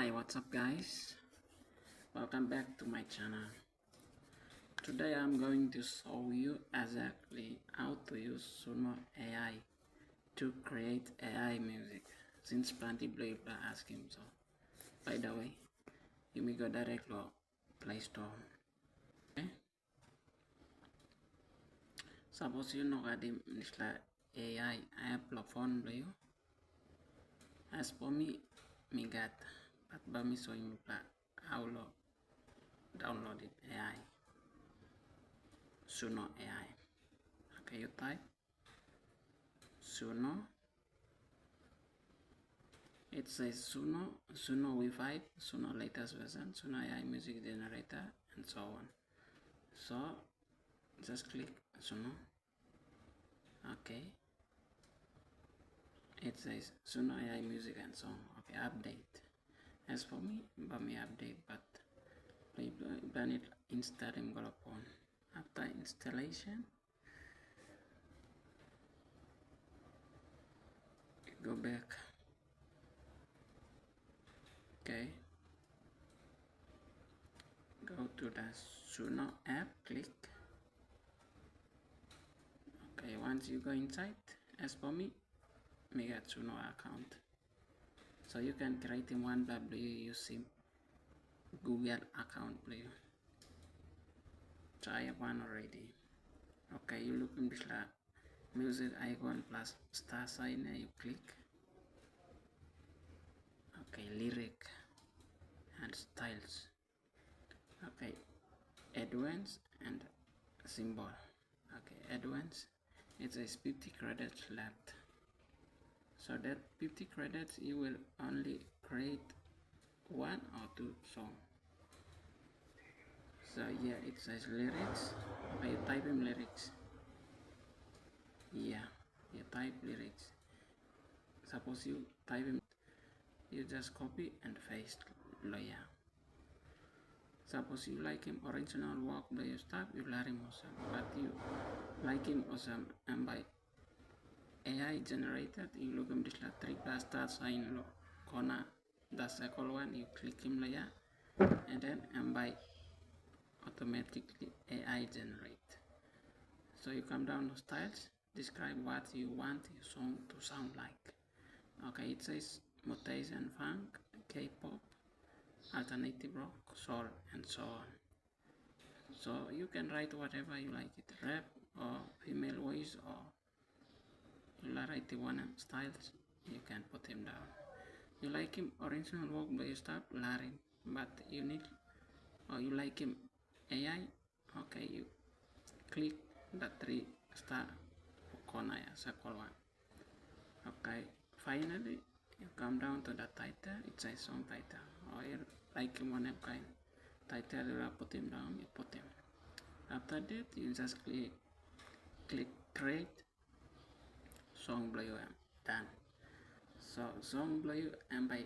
Hi, what's up guys? Welcome back to my channel. Today I'm going to show you exactly how to use Suno AI to create AI music, since plenty people are asking so. By the way, you may go direct to Play Store. Okay? Suppose you know that this AI platform blue. As for me got but by me showing me how to download it AI. Suno AI. Okay, you type Suno. It says Suno Wi-Fi, Suno latest version, Suno AI music generator, and so on. So just click Suno. Okay. It says Suno AI music and song. Okay, update. As for me, but me update, but when it install him go upon. After installation, go back. Okay, go to the Suno app, click. Okay, once you go inside, as for me got Suno account, so you can create in one W using Google account blue. So I have one already. Okay, you look in this music icon plus star sign, you click. Okay, lyric and styles. Okay, advance and symbol. Okay, advance, it says 50 credits left. So that 50 credits you will only create one or two songs. So yeah, it says lyrics. You type in lyrics. Yeah, you type lyrics. Suppose you type in, you just copy and paste lawyer. Suppose you like him original work by your stuff, you learn him awesome. But you like him awesome and by AI generated, you look him this 3+ star sign corner, the second one, you click him layer, and then and by automatically AI generate. So you come down to styles, describe what you want your song to sound like. Okay, it says mutation, funk, K-pop, alternative rock, soul, and so on. So you can write whatever you like it, rap or female voice, or you write the one styles, you can put him down. You like him original work by your stuff, learn, but you need, or you like him AI, okay, you click the 3-star corner, circle one. Okay, finally you come down to the title, it says song title, or you like him one kind title, you put him down, you put him. After that you just click create song blue, done. So song blue, and by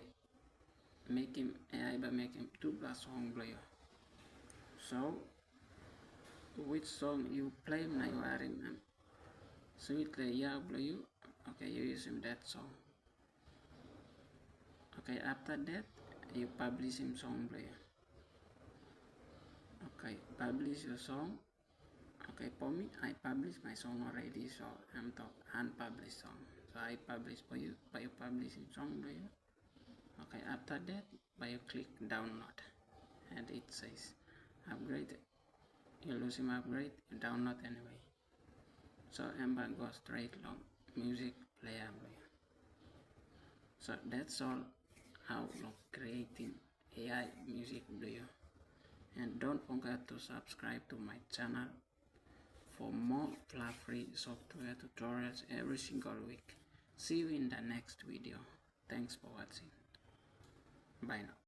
making AI by making 2+ song blue. So which song you play now you are in sweetly yeah blue. Okay, you using that song. Okay, after that you publish him song blue. Okay, publish your song. Okay, for me I published my song already, so I'm talking unpublished song. So I publish for you by you publishing song blue. Okay, after that by you click download, and it says upgrade. You lose him upgrade, you download anyway. So Ember goes straight long music player. So that's all how creating AI music video. And don't forget to subscribe to my channel for more free software tutorials every single week. See you in the next video. Thanks for watching. Bye now.